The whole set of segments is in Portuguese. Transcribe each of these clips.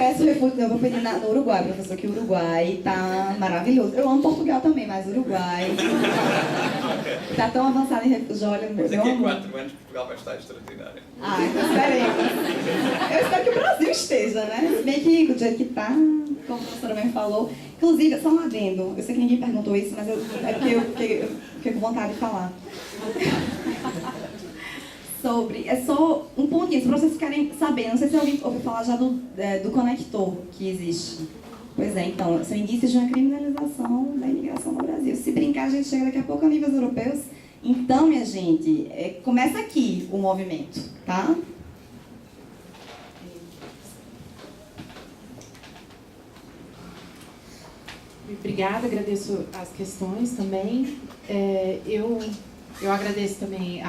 peço refúgio, eu vou pedir no Uruguai, professor, que o Uruguai tá maravilhoso. Eu amo Portugal também, mas o Uruguai tá tão avançado em refúgio. Olha, meu Daqui a amor. 4 anos Portugal vai estar extraordinário. Ah, então esperemos. Eu espero que o Brasil esteja, né? Se bem que do jeito que tá, como a professora mesmo falou. Inclusive, só um adendo, eu sei que ninguém perguntou isso, mas é porque eu fiquei com vontade de falar. É só um pontinho, para vocês ficarem sabendo. Não sei se alguém ouviu falar já do conector que existe. Pois é, então, são indícios de uma criminalização da imigração no Brasil. Se brincar, a gente chega daqui a pouco a níveis europeus. Então, minha gente, começa aqui o movimento, tá? Obrigada, agradeço as questões também. Eu agradeço também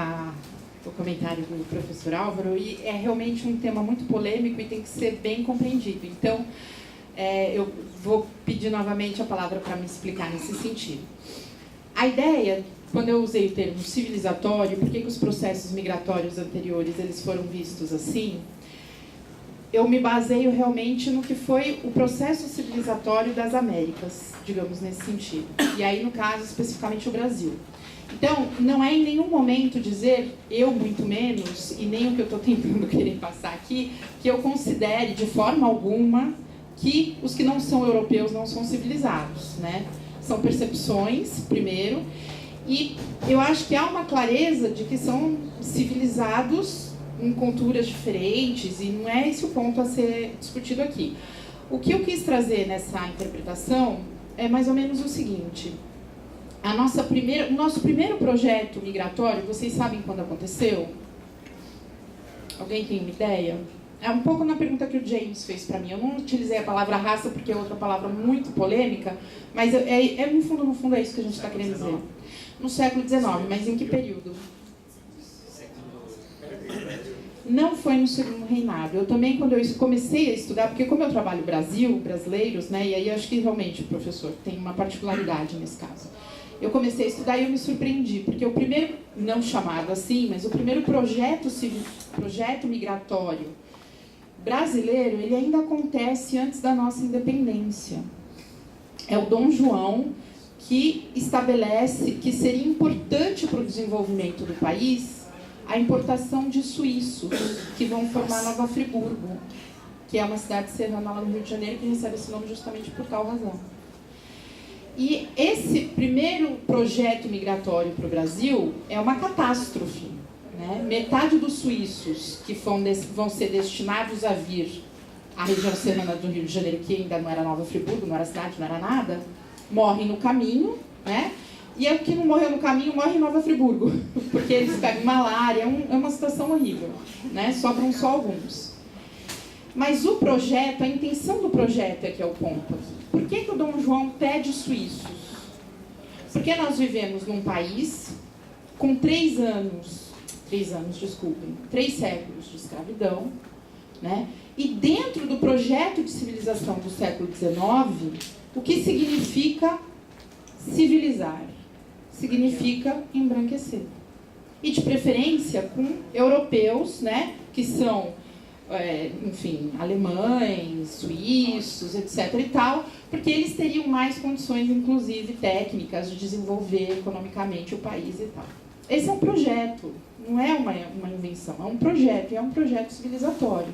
o comentário do professor Álvaro, e é realmente um tema muito polêmico e tem que ser bem compreendido. Então, eu vou pedir novamente a palavra para me explicar nesse sentido. A ideia, quando eu usei o termo civilizatório, por que os processos migratórios anteriores eles foram vistos assim? Eu me baseio realmente no que foi o processo civilizatório das Américas, digamos, nesse sentido. E aí, no caso, especificamente o Brasil. Então, não é em nenhum momento dizer, eu muito menos, e nem o que eu estou tentando querer passar aqui, que eu considere de forma alguma que os que não são europeus não são civilizados, né? São percepções, primeiro, e eu acho que há uma clareza de que são civilizados em culturas diferentes, e não é esse o ponto a ser discutido aqui. O que eu quis trazer nessa interpretação é mais ou menos o seguinte: o nosso primeiro projeto migratório, vocês sabem quando aconteceu? Alguém tem uma ideia? É um pouco na pergunta que o James fez para mim. Eu não utilizei a palavra raça porque é outra palavra muito polêmica, mas no fundo é isso que a gente está querendo dizer. No século XIX, mas em que período? Não foi no segundo reinado. Eu também, quando eu comecei a estudar, porque como eu trabalho brasileiros, né, e aí eu acho que realmente, professor, tem uma particularidade nesse caso. Eu comecei a estudar e eu me surpreendi, porque o primeiro, não chamado assim, mas o primeiro projeto migratório brasileiro, ele ainda acontece antes da nossa independência. É o Dom João que estabelece que seria importante para o desenvolvimento do país a importação de suíços, que vão formar Nova Friburgo, que é uma cidade serrana lá no Rio de Janeiro, que recebe esse nome justamente por tal razão. E esse primeiro projeto migratório para o Brasil é uma catástrofe, né? Metade dos suíços que vão ser destinados a vir à região serrana do Rio de Janeiro, que ainda não era Nova Friburgo, não era cidade, não era nada, morrem no caminho, né? E o que não morreu no caminho morre em Nova Friburgo, porque eles pegam malária, é uma situação horrível, né? Sobram só alguns. Mas o projeto, a intenção do projeto é que é o ponto aqui. Por que o Dom João pede suíços? Porque nós vivemos num país com 3 séculos de escravidão, né? E dentro do projeto de civilização do século XIX, o que significa civilizar? Significa embranquecer. E de preferência com europeus, né, que são, enfim, alemães, suíços, etc. e tal, porque eles teriam mais condições, inclusive técnicas, de desenvolver economicamente o país e tal. Esse é um projeto, não é uma invenção, é um projeto, e é um projeto civilizatório.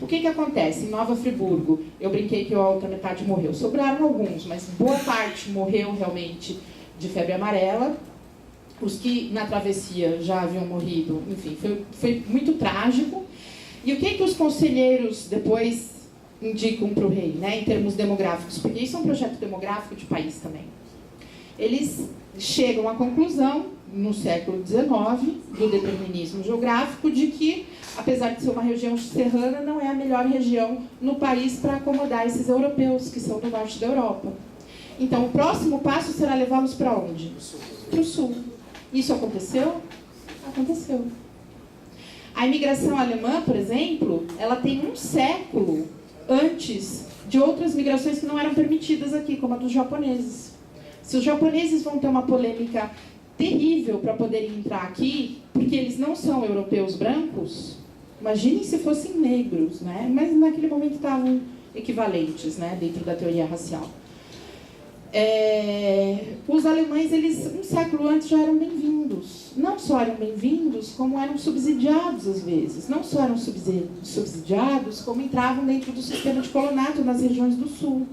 O que acontece? Em Nova Friburgo, eu brinquei que a outra metade morreu. Sobraram alguns, mas boa parte morreu realmente de febre amarela. Os que na travessia já haviam morrido, enfim, foi muito trágico. E o que os conselheiros depois indicam para o rei, né, em termos demográficos? Porque isso é um projeto demográfico de país também. Eles chegam à conclusão, no século XIX, do determinismo geográfico, de que, apesar de ser uma região serrana, não é a melhor região no país para acomodar esses europeus, que são do norte da Europa. Então, o próximo passo será levá-los para onde? Para o sul. Isso aconteceu? Aconteceu. A imigração alemã, por exemplo, ela tem 1 século antes de outras migrações que não eram permitidas aqui, como a dos japoneses. Se os japoneses vão ter uma polêmica terrível para poderem entrar aqui, porque eles não são europeus brancos, imaginem se fossem negros, né? Mas naquele momento estavam equivalentes, né, dentro da teoria racial. Os alemães, eles, um século antes, já eram bem-vindos. Não só eram bem-vindos, como eram subsidiados às vezes. Não só eram subsidiados, como entravam dentro do sistema de colonato nas regiões do sul.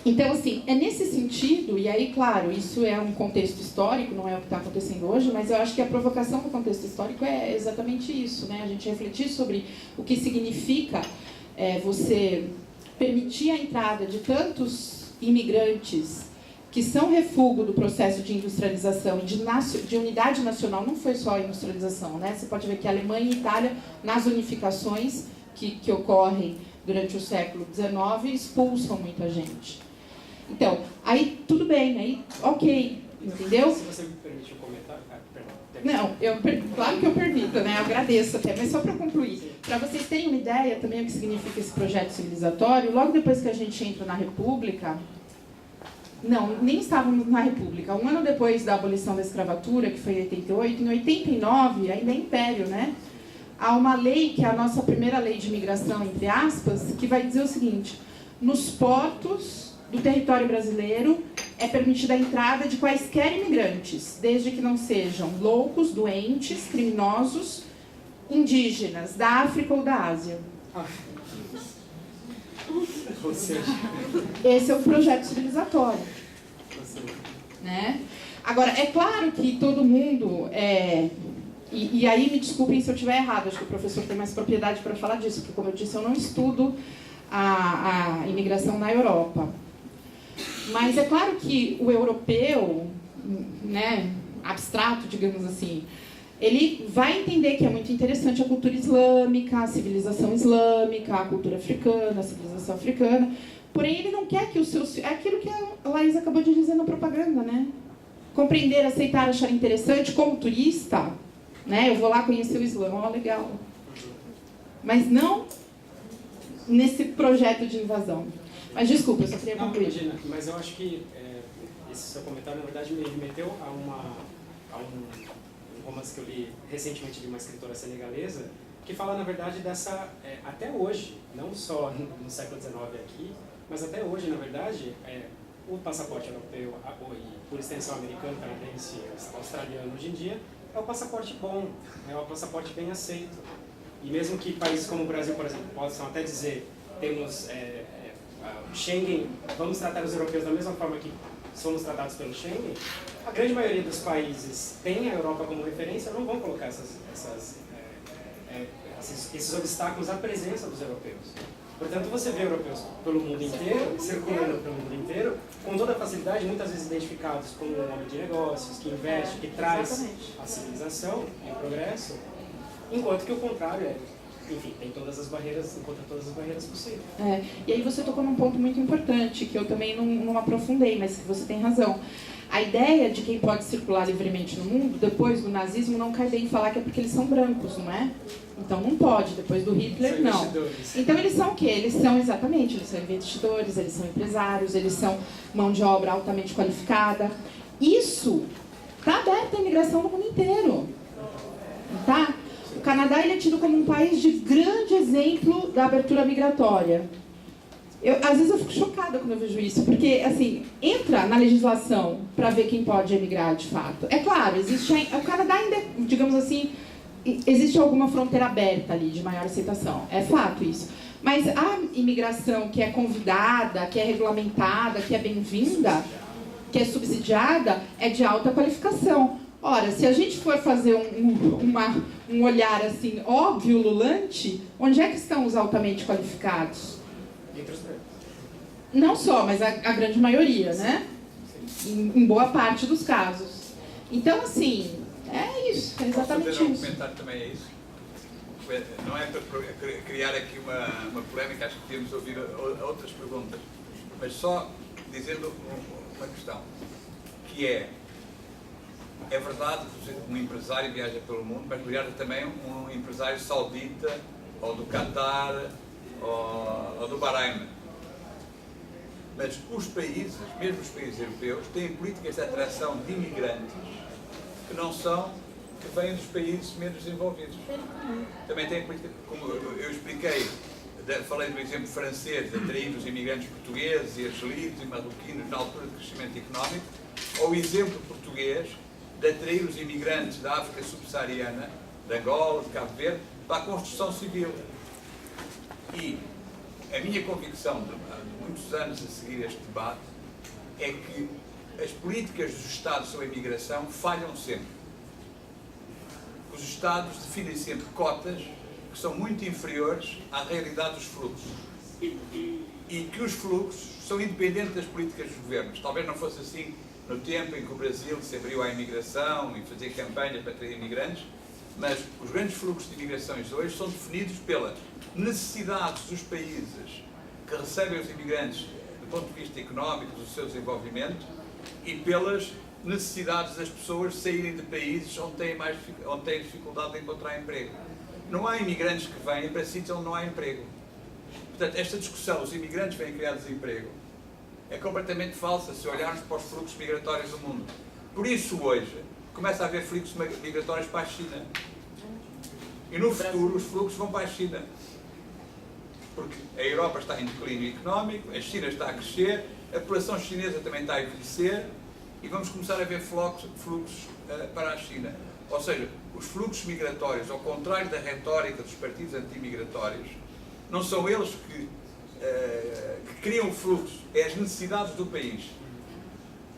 Então, assim, é nesse sentido, e aí, claro, isso é um contexto histórico, não é o que está acontecendo hoje, mas eu acho que a provocação do contexto histórico é exatamente isso, né? A gente refletir sobre o que significa você permitir a entrada de tantos imigrantes que são refúgio do processo de industrialização e de unidade nacional. Não foi só a industrialização, né? Você pode ver que a Alemanha e a Itália, nas unificações que ocorrem durante o século XIX, expulsam muita gente. Então, aí tudo bem, aí ok, entendeu? Se você me permite um comentário... Não, claro que eu permito, né? Eu agradeço até, mas só para concluir. Para vocês terem uma ideia também o que significa esse projeto civilizatório, logo depois que a gente entra na República, não, nem estávamos na República, um ano depois da abolição da escravatura, que foi em 88, em 89, ainda é Império, né? Há uma lei, que é a nossa primeira lei de imigração, entre aspas, que vai dizer o seguinte: nos portos do território brasileiro é permitida a entrada de quaisquer imigrantes, desde que não sejam loucos, doentes, criminosos, indígenas, da África ou da Ásia. Ou seja... Esse é o projeto civilizatório. Né? Agora, é claro que todo mundo... E aí, me desculpem se eu estiver errado, acho que o professor tem mais propriedade para falar disso, porque, como eu disse, eu não estudo a imigração na Europa. Mas é claro que o europeu, né, abstrato, digamos assim, ele vai entender que é muito interessante a cultura islâmica, a civilização islâmica, a cultura africana, a civilização africana, porém ele não quer que os seus... É aquilo que a Laís acabou de dizer na propaganda, né? Compreender, aceitar, achar interessante como turista, né? Eu vou lá conhecer o Islã, ó, legal. Mas não nesse projeto de invasão. Mas desculpa, eu só queria concluir. Não, imagina, mas eu acho que esse seu comentário, na verdade, me remeteu a um romance que eu li recentemente de uma escritora senegalesa, que fala, na verdade, dessa, até hoje, não só no século XIX aqui, mas até hoje, na verdade, o passaporte europeu, e por extensão americano, canadense, australiano hoje em dia, é o passaporte bom, é o passaporte bem aceito. E mesmo que países como o Brasil, por exemplo, possam até dizer, temos Schengen, vamos tratar os europeus da mesma forma que somos tratados pelo Schengen, a grande maioria dos países tem a Europa como referência, não vão colocar esses obstáculos à presença dos europeus. Portanto, você vê europeus pelo mundo inteiro, circulando pelo mundo inteiro, com toda a facilidade, muitas vezes identificados como um homem de negócios, que investe, que traz a civilização e o progresso, enquanto que o contrário enfim, tem todas as barreiras, encontra todas as barreiras possíveis. E aí você tocou num ponto muito importante, que eu também não aprofundei, mas que você tem razão. A ideia de quem pode circular livremente no mundo, depois do nazismo, não cai bem falar que é porque eles são brancos, não é? Então não pode, depois do Hitler, não. Então eles são o quê? Eles são investidores, eles são empresários, eles são mão de obra altamente qualificada. Isso está aberto à imigração no mundo inteiro. Tá? O Canadá ele é tido como um país de grande exemplo da abertura migratória. Às vezes eu fico chocada quando eu vejo isso, porque, assim, entra na legislação para ver quem pode emigrar de fato. É claro, o Canadá ainda, digamos assim, existe alguma fronteira aberta ali de maior aceitação. É fato isso. Mas a imigração que é convidada, que é regulamentada, que é bem-vinda, que é subsidiada, é de alta qualificação. Ora, se a gente for fazer um olhar assim, óbvio, lulante, onde é que estão os altamente qualificados? Entre os brancos. Não só, mas a grande maioria, né? Em boa parte dos casos. Então, assim, é isso, é exatamente isso. Posso fazer um isso. comentário também, é isso? Não é para criar aqui uma polémica, acho que podíamos ouvir outras perguntas, mas só dizendo uma questão, que é verdade que um empresário viaja pelo mundo, mas viaja também um empresário saudita, ou do Qatar, ou do Bahrein. Mas os países, mesmo os países europeus, têm políticas de atração de imigrantes que vêm dos países menos desenvolvidos. Também têm política, como eu expliquei, falei do exemplo francês, de atrair os imigrantes portugueses e argelinos e marroquinos na altura de crescimento económico, ou o exemplo português de atrair os imigrantes da África subsaariana, de Angola, de Cabo Verde, para a construção civil. E a minha convicção de muitos anos a seguir este debate é que as políticas dos Estados sobre a imigração falham sempre. Os Estados definem sempre cotas que são muito inferiores à realidade dos fluxos. E que os fluxos são independentes das políticas dos governos. Talvez não fosse assim no tempo em que o Brasil se abriu à imigração e fazia campanha para atrair imigrantes, mas os grandes fluxos de imigrações hoje são definidos pelas necessidades dos países que recebem os imigrantes do ponto de vista económico, do seu desenvolvimento, e pelas necessidades das pessoas saírem de países onde têm dificuldade de encontrar emprego. Não há imigrantes que vêm para sítios onde não há emprego. Portanto, esta discussão, os imigrantes vêm criar desemprego, é completamente falsa se olharmos para os fluxos migratórios do mundo. Por isso, hoje, começa a haver fluxos migratórios para a China. E no futuro, os fluxos vão para a China. Porque a Europa está em declínio económico, a China está a crescer, a população chinesa também está a envelhecer, e vamos começar a ver fluxos para a China. Ou seja, os fluxos migratórios, ao contrário da retórica dos partidos anti-migratórios, não são eles que criam fluxos, é as necessidades do país.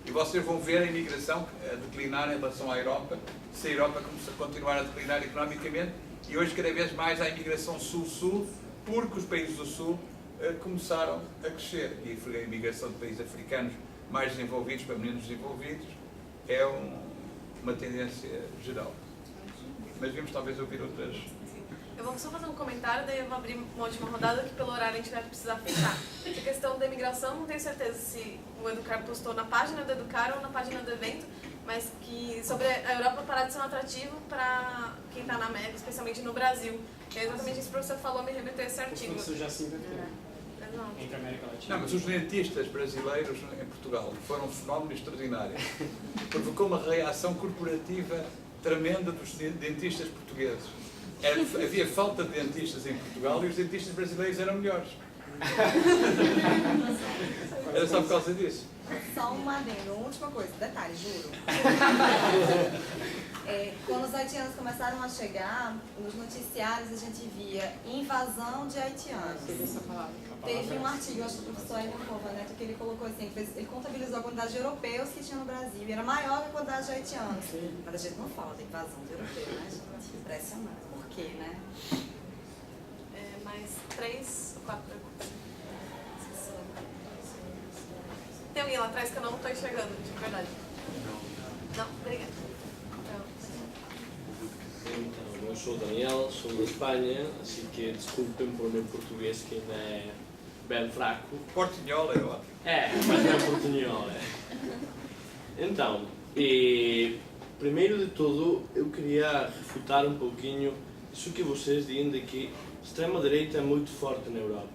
E vocês vão ver a imigração a declinar em relação à Europa, se a Europa continuar a declinar economicamente, e hoje cada vez mais há imigração sul-sul, porque os países do sul começaram a crescer. E a imigração de países africanos mais desenvolvidos para menos desenvolvidos é uma tendência geral. Mas vamos talvez ouvir outras. Eu vou só fazer um comentário, daí eu vou abrir uma última rodada, que pelo horário a gente vai precisar fechar. A questão da imigração, não tenho certeza se o Educar postou na página do Educar ou na página do evento, mas que sobre a Europa parar de ser um atrativo para quem está na América, especialmente no Brasil. É exatamente isso que o professor falou, me remeteu a esse artigo. Isso já se inverteu entre a América Latina. Não, mas os dentistas brasileiros em Portugal foram um fenómeno extraordinário. Provocou uma reação corporativa tremenda dos dentistas portugueses. Havia falta de dentistas em Portugal e os dentistas brasileiros eram melhores. Era só por causa disso. Só um adendo, uma última coisa, detalhe, juro. Quando os haitianos começaram a chegar, nos noticiários a gente via invasão de haitianos. Teve um artigo, acho que o professor Edson Neto, que ele colocou assim, ele contabilizou a quantidade de europeus que tinha no Brasil, e era maior que a quantidade de haitianos. Mas a gente não fala da invasão de europeus, né, gente? Impressionante. Por quê, né? Mais 3 ou 4 perguntas. Tem alguém lá atrás que eu não estou enxergando, de verdade? Não? Obrigada. Então, eu sou o Daniel, sou da Espanha, assim que desculpem por o meu português que ainda é bem fraco. Portunhol é ótimo. Mas não é portunhol, Então, primeiro de tudo, eu queria refutar um pouquinho isso que vocês dizem de que a extrema-direita é muito forte na Europa.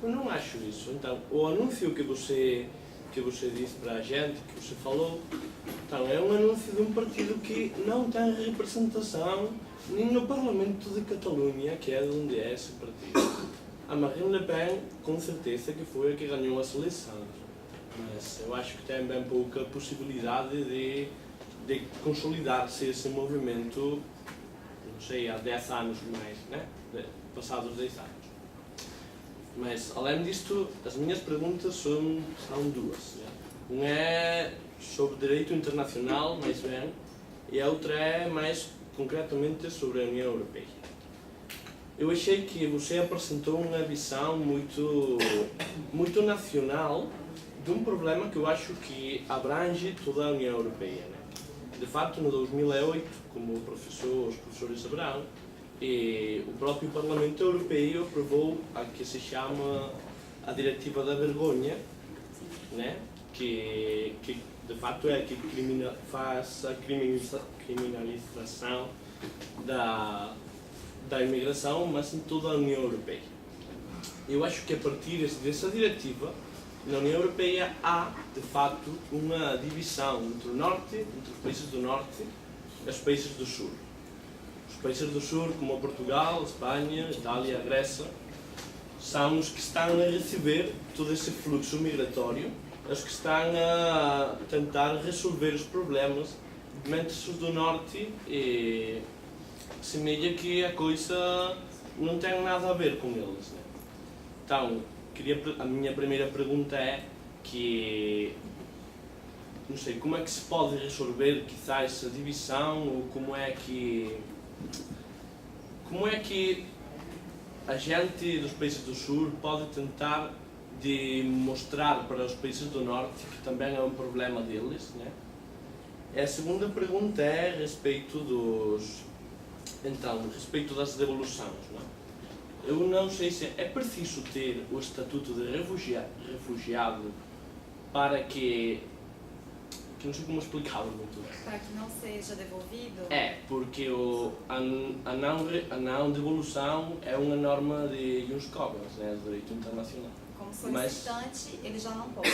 Eu não acho isso. Então, o anúncio que você disse para a gente, que você falou, então, é um anúncio de um partido que não tem representação nem no Parlamento de Catalunha, que é de onde é esse partido. A Marine Le Pen, com certeza, que foi a que ganhou as eleições. Mas eu acho que tem bem pouca possibilidade de consolidar-se esse movimento, não sei, há 10 anos mais, né? Passados 10 anos. Mas, além disto, as minhas perguntas são duas. Né? Uma é sobre direito internacional, mais bem, e a outra é mais concretamente sobre a União Europeia. Eu achei que você apresentou uma visão muito nacional de um problema que eu acho que abrange toda a União Europeia. Né? De fato, no 2008, como os professores saberão, o próprio Parlamento Europeu aprovou a que se chama a Diretiva da Vergonha, né? que de fato é a que faz a criminalização da imigração, mas em toda a União Europeia. Eu acho que a partir dessa diretiva, na União Europeia há, de fato, uma divisão entre os países do Norte e os países do Sul. Os países do Sul, como Portugal, Espanha, Itália, Grécia, são os que estão a receber todo esse fluxo migratório, os que estão a tentar resolver os problemas, enquanto os do norte semelha que a coisa não tem nada a ver com eles, né? Então, a minha primeira pergunta é que, não sei, como é que se pode resolver quizá essa divisão, ou como é que a gente dos países do sul pode tentar de mostrar para os países do norte que também é um problema deles, né? E a segunda pergunta é a respeito das devoluções, né? Eu não sei se é preciso ter o estatuto de refugiado para que não sei como explicá-lo muito bem. Para que não seja devolvido? É, porque a não devolução é uma norma de Jus Cogens, né, do direito internacional. Como solicitante, ele já não pode.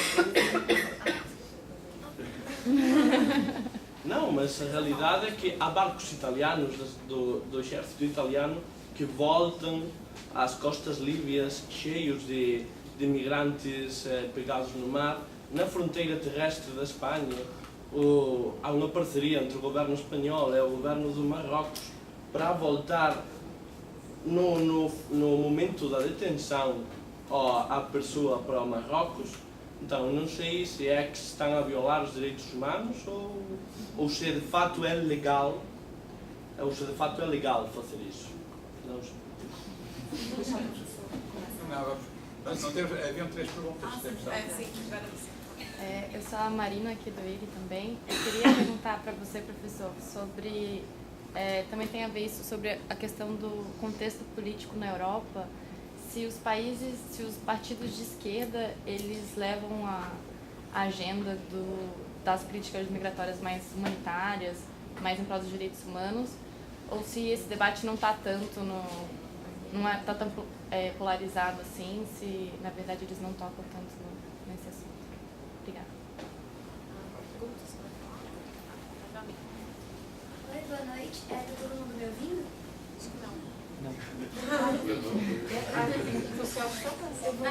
Não, mas a realidade é que há barcos italianos do exército italiano que voltam às costas líbias cheios de migrantes pegados no mar. Na fronteira terrestre da Espanha, há uma parceria entre o governo espanhol e o governo do Marrocos para voltar no momento da detenção a pessoa para o Marrocos. Então, não sei se é que se estão a violar os direitos humanos ou se de fato é legal, fazer isso. Não sei. Haviam 3 perguntas. Sim, agora sim. Eu sou a Marina, aqui do IRI também. Eu queria perguntar para você, professor, sobre... também tem a ver isso sobre a questão do contexto político na Europa. Se os partidos de esquerda, eles levam a agenda das políticas migratórias mais humanitárias, mais em prol dos direitos humanos, ou se esse debate não está tanto não está tão polarizado assim, se na verdade eles não tocam tanto nesse assunto. Obrigada. Oi, boa noite. Tá todo mundo me ouvindo?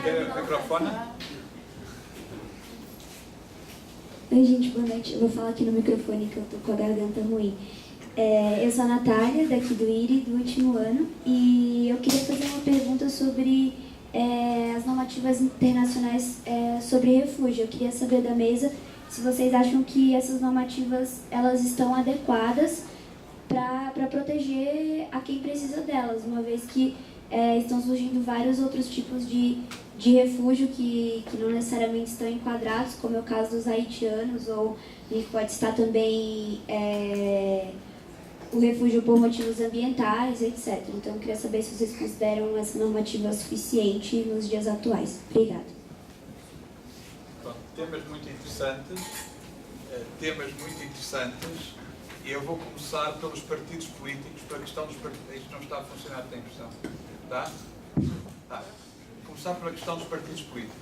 Quer o microfone? Oi, gente, boa noite. Eu vou falar aqui no microfone que eu tô com a garganta ruim. Eu sou a Natália, daqui do IRI, do último ano, e eu queria fazer uma pergunta sobre as normativas internacionais sobre refúgio. Eu queria saber da mesa se vocês acham que essas normativas elas estão adequadas para proteger a quem precisa delas, uma vez que estão surgindo vários outros tipos de refúgio que não necessariamente estão enquadrados, como é o caso dos haitianos, ou pode estar também o refúgio por motivos ambientais, etc. Então, eu queria saber se vocês consideram essa normativa suficiente nos dias atuais. Obrigada. Pronto, temas muito interessantes, e eu vou começar pelos partidos políticos, pela questão dos partidos. Isto não está a funcionar, tem impressão? Tá? Tá. Vou começar pela questão dos partidos políticos.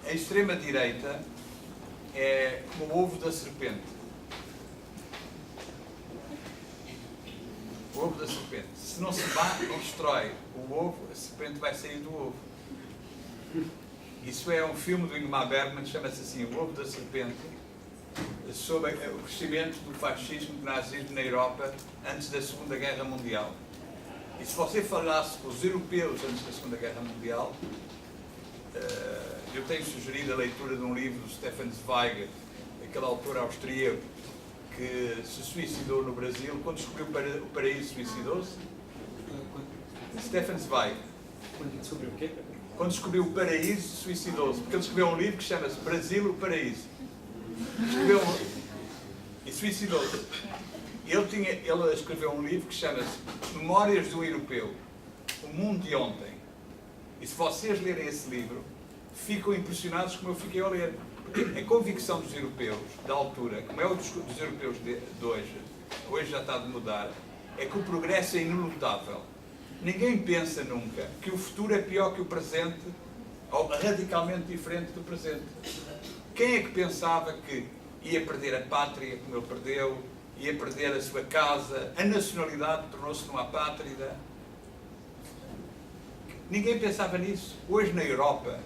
A extrema-direita é como o ovo da serpente. O ovo da serpente. Se não se bate, não destrói o ovo, a serpente vai sair do ovo. Isso é um filme do Ingmar Bergman, chama-se assim, O Ovo da Serpente, sobre o crescimento do fascismo e do nazismo na Europa antes da Segunda Guerra Mundial. E se você falasse com os europeus antes da Segunda Guerra Mundial, eu tenho sugerido a leitura de um livro do Stefan Zweig, aquele autor austríaco que se suicidou no Brasil. Quando descobriu o paraíso, suicidou-se. Stefan Zweig. Quando descobriu o quê? Quando descobriu o paraíso, suicidou-se. Porque ele escreveu um livro que chama-se Brasil, o Paraíso. Escreveu e suicidou-se. Ele escreveu um livro que chama-se Memórias do Europeu, o Mundo de Ontem. E se vocês lerem esse livro, ficam impressionados como eu fiquei a ler. Porque a convicção dos europeus, da altura, como é o dos europeus de hoje já está de mudar, é que o progresso é inelutável. Ninguém pensa nunca que o futuro é pior que o presente, ou radicalmente diferente do presente. Quem é que pensava que ia perder a pátria, como ele perdeu, ia perder a sua casa, a nacionalidade tornou-se numa apátrida? Ninguém pensava nisso. Hoje na Europa,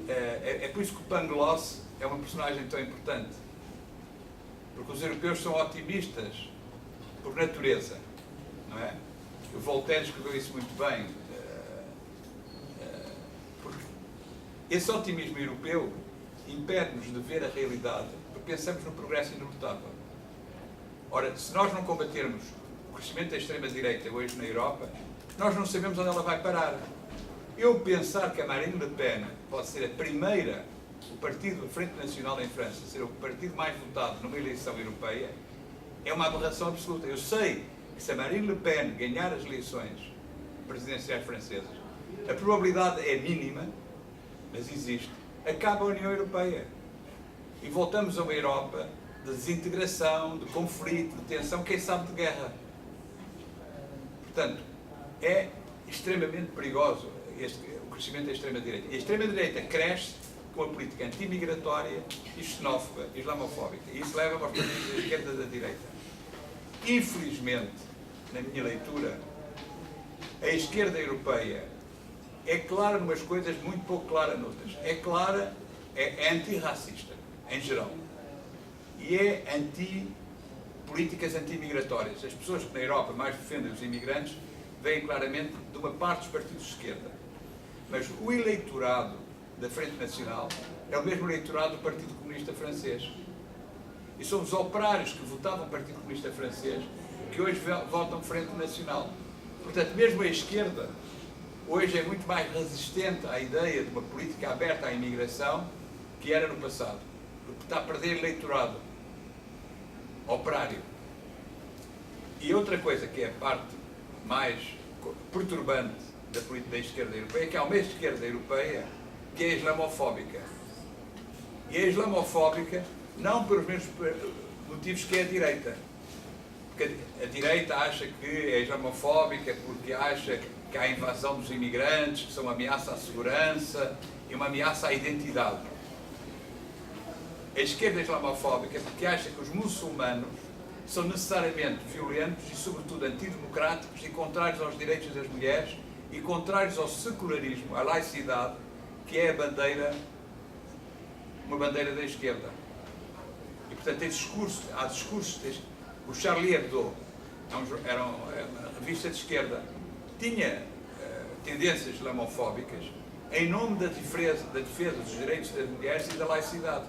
é por isso que o Pangloss é uma personagem tão importante. Porque os europeus são otimistas por natureza, não é? O Voltaire escreveu isso muito bem. Porque esse otimismo europeu impede-nos de ver a realidade, porque pensamos no progresso inelutável. Ora, se nós não combatermos o crescimento da extrema-direita hoje na Europa, nós não sabemos onde ela vai parar. Eu pensar que a Marine Le Pen pode ser a primeira, o partido, a Frente Nacional em França, ser o partido mais votado numa eleição europeia, é uma aberração absoluta. Eu sei que se a Marine Le Pen ganhar as eleições presidenciais francesas, a probabilidade é mínima, mas existe. Acaba a União Europeia. E voltamos a uma Europa de desintegração, de conflito, de tensão, quem sabe de guerra. Portanto, é extremamente perigoso o crescimento da extrema-direita. E a extrema-direita cresce com a política antimigratória e xenófoba, islamofóbica. E isso leva aos partidos da esquerda e da direita. Infelizmente, na minha leitura, a esquerda europeia é clara numas coisas, muito pouco clara noutras. É clara, é antirracista, em geral. E é anti-políticas antimigratórias. As pessoas que na Europa mais defendem os imigrantes vêm claramente de uma parte dos partidos de esquerda. Mas o eleitorado da Frente Nacional é o mesmo eleitorado do Partido Comunista Francês. E são os operários que votavam o Partido Comunista Francês que hoje votam Frente Nacional. Portanto, mesmo a esquerda hoje é muito mais resistente à ideia de uma política aberta à imigração que era no passado, porque está a perder eleitorado operário. E outra coisa que é a parte mais perturbante da política da esquerda europeia é que há uma esquerda europeia que é islamofóbica. E é islamofóbica não pelos mesmos motivos que é a direita. Porque a direita acha que é islamofóbica porque acha que há a invasão dos imigrantes, que são uma ameaça à segurança e uma ameaça à identidade. A esquerda é islamofóbica porque acha que os muçulmanos são necessariamente violentos e, sobretudo, antidemocráticos e contrários aos direitos das mulheres e contrários ao secularismo, à laicidade, que é uma bandeira da esquerda. E, portanto, há discursos. O Charlie Hebdo era uma revista de esquerda, tinha tendências islamofóbicas em nome da defesa dos direitos das mulheres e da laicidade.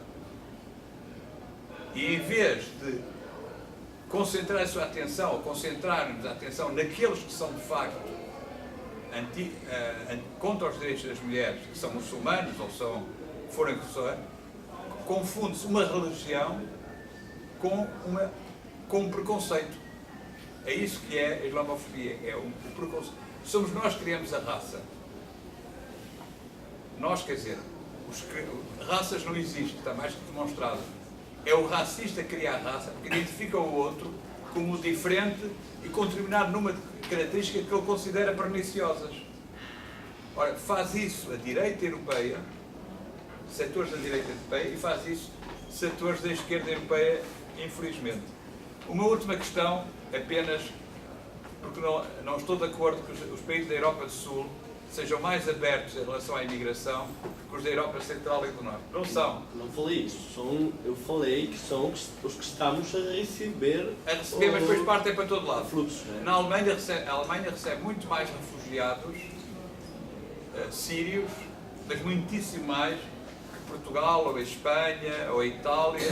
E em vez de concentrar a sua atenção, ou concentrarmos a atenção naqueles que são de facto contra os direitos das mulheres, que são muçulmanos ou forem confunde-se uma religião com um preconceito. É isso que é a islamofobia, é o preconceito. Somos nós que criamos a raça. Nós, quer dizer, raças não existem, está mais que demonstrado. É o racista que cria a raça, porque identifica o outro como diferente e com determinado número de características que ele considera perniciosas. Ora, faz isso a direita europeia, setores da direita europeia, e faz isso setores da esquerda europeia, infelizmente. Uma última questão, apenas porque não estou de acordo que os países da Europa do Sul sejam mais abertos em relação à imigração que os da Europa Central e do Norte. Não são. Não falei isso. Eu falei que são os que estamos a receber. A receber, mas depois partem para todo lado. Fluxos, né? A Alemanha recebe muito mais refugiados sírios, mas muitíssimo mais que Portugal, ou a Espanha, ou a Itália.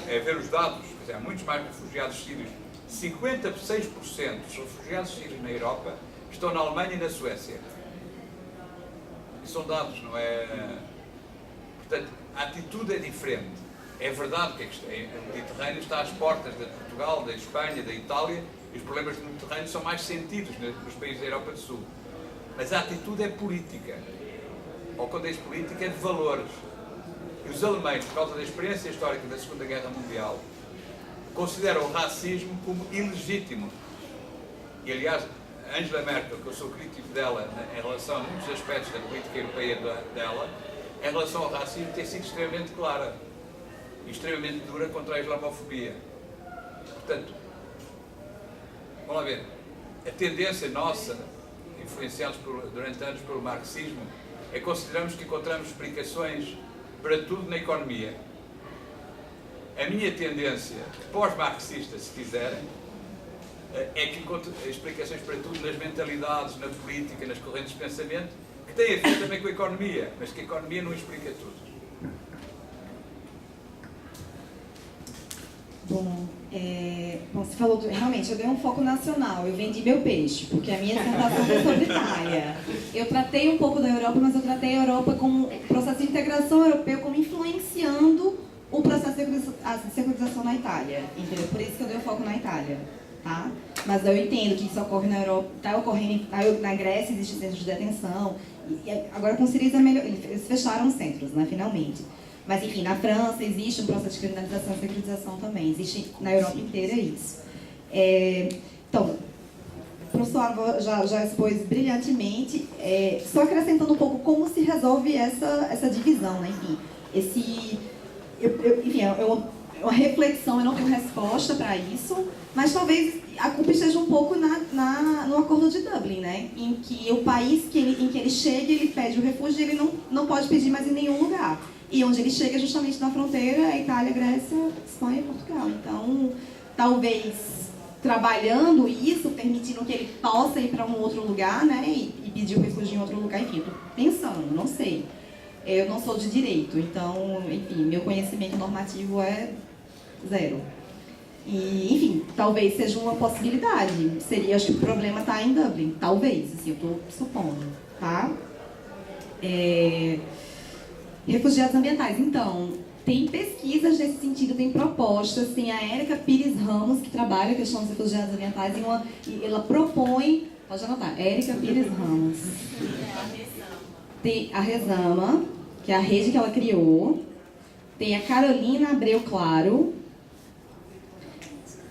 É ver os dados, quer dizer, há muitos mais refugiados sírios. 56% dos refugiados sírios na Europa estão na Alemanha e na Suécia. E são dados, não é? Portanto, a atitude é diferente. É verdade que o Mediterrâneo está às portas de Portugal, da Espanha, da Itália, e os problemas do Mediterrâneo são mais sentidos nos países da Europa do Sul. Mas a atitude é política. Ou quando é política, é de valores. E os alemães, por causa da experiência histórica da Segunda Guerra Mundial, consideram o racismo como ilegítimo. E, aliás, Angela Merkel, que eu sou crítico dela em relação a muitos aspectos da política europeia dela, em relação ao racismo, tem sido extremamente clara e extremamente dura contra a islamofobia. Portanto, vamos lá ver, a tendência nossa, influenciados durante anos pelo marxismo, consideramos que encontramos explicações para tudo na economia. A minha tendência, pós-marxista, se quiserem, é que encontro explicações para tudo nas mentalidades, na política, nas correntes de pensamento, que têm a ver também com a economia, mas que a economia não explica tudo. Bom, você falou, realmente, eu dei um foco nacional, eu vendi meu peixe, porque a minha dissertação foi sobre Itália. Eu tratei um pouco da Europa, mas eu tratei a Europa como processo de integração europeu, como influenciando o processo de securitização na Itália, entendeu? Por isso que eu dei o foco na Itália, tá? Mas eu entendo que isso ocorre na Europa, está ocorrendo na Grécia, existe centro de detenção, e agora com Syriza eles fecharam os centros, né, finalmente. Mas, enfim, na França existe um processo de criminalização e securitização também. Existe na Europa inteira isso. Então, o professor Alva já expôs brilhantemente, só acrescentando um pouco como se resolve essa divisão, né? Enfim, é uma reflexão, eu não tenho resposta para isso, mas talvez a culpa esteja um pouco no Acordo de Dublin, né? Em que o país em que ele chega, ele pede o refúgio, ele não pode pedir mais em nenhum lugar. E onde ele chega justamente na fronteira é Itália, Grécia, Espanha e Portugal. Então, talvez trabalhando isso, permitindo que ele possa ir para um outro lugar, né, e pedir o refúgio em outro lugar, enfim, estou pensando, não sei. Eu não sou de direito, então, enfim, meu conhecimento normativo é zero. E, enfim, talvez seja uma possibilidade. Acho que o problema está em Dublin, talvez, assim, eu estou supondo, tá? Refugiados ambientais. Então, tem pesquisas nesse sentido, tem propostas. Tem a Érica Pires Ramos, que trabalha a questão dos refugiados ambientais, e ela propõe, pode anotar, Érica Pires Ramos. Tem a Resama, que é a rede que ela criou. Tem a Carolina Abreu Claro.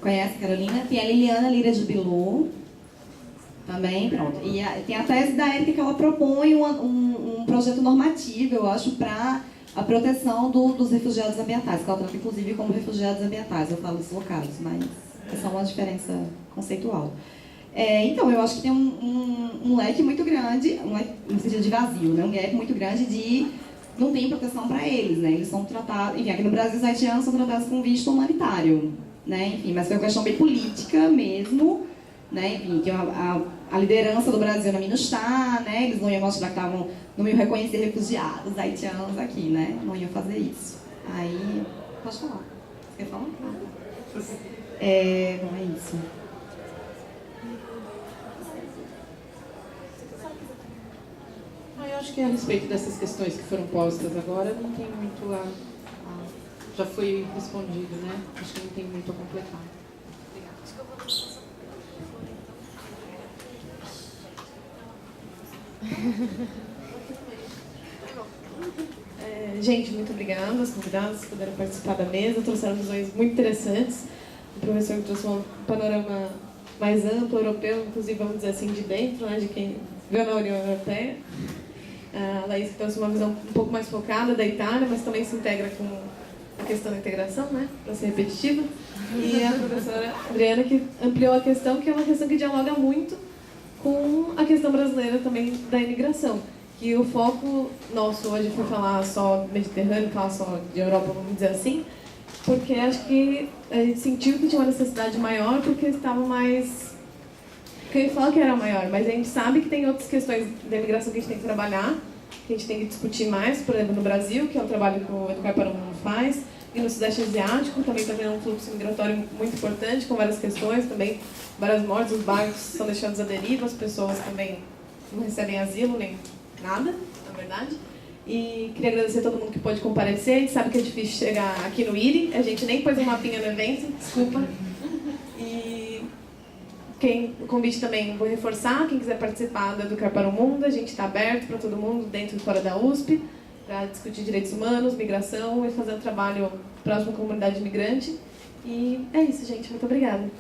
Conhece a Carolina? Tem a Liliana Lira de Bilu. Também, pronto. E tem a tese da Érica que ela propõe um projeto normativo, eu acho, para a proteção dos refugiados ambientais, que ela trata inclusive como refugiados ambientais, eu falo deslocados, mas é só uma diferença conceitual. Então, eu acho que tem um leque muito grande, no sentido de vazio, né? Um gap muito grande de não tem proteção para eles, né? Eles são tratados, enfim, aqui no Brasil os haitianos são tratados com visto humanitário, né? Enfim, mas foi uma questão bem política mesmo, né? Enfim, que a liderança do Brasil na MINUSTAH, né? Eles não iam mostrar que não iam reconhecer refugiados haitianos aqui, né? Não iam fazer isso. Aí, pode falar. Você quer falar? Bom, é isso. Eu acho que a respeito dessas questões que foram postas agora, não tem muito já foi respondido, né? Acho que não tem muito a completar. Gente, muito obrigada. Os convidados que puderam participar da mesa, trouxeram visões muito interessantes. O professor trouxe um panorama mais amplo, europeu, inclusive, vamos dizer assim, de dentro, né, de quem viu na União Europeia. A Laís trouxe uma visão um pouco mais focada da Itália, mas também se integra com a questão da integração, né, para ser repetitiva. E a professora Adriana, que ampliou a questão, que é uma questão que dialoga muito com a questão brasileira também da imigração. Que o foco nosso hoje foi falar só do Mediterrâneo, falar só de Europa, vamos dizer assim, porque acho que a gente sentiu que tinha uma necessidade maior porque estava mais... Quem fala que era maior, mas a gente sabe que tem outras questões da imigração que a gente tem que trabalhar, que a gente tem que discutir mais, por exemplo, no Brasil, que é um trabalho que o Educar para o Mundo faz, e no Sudeste Asiático também está tendo um fluxo migratório muito importante, com várias questões também, várias mortes, os barcos são deixados à deriva, as pessoas também não recebem asilo, nem nada, na verdade. E queria agradecer a todo mundo que pôde comparecer. A gente sabe que é difícil chegar aqui no IRI, a gente nem pôs um mapinha no evento, desculpa. E o convite também, vou reforçar, quem quiser participar do Educar para o Mundo, a gente está aberto para todo mundo, dentro e fora da USP, para discutir direitos humanos, migração e fazer um trabalho próximo à comunidade imigrante. E é isso, gente. Muito obrigada.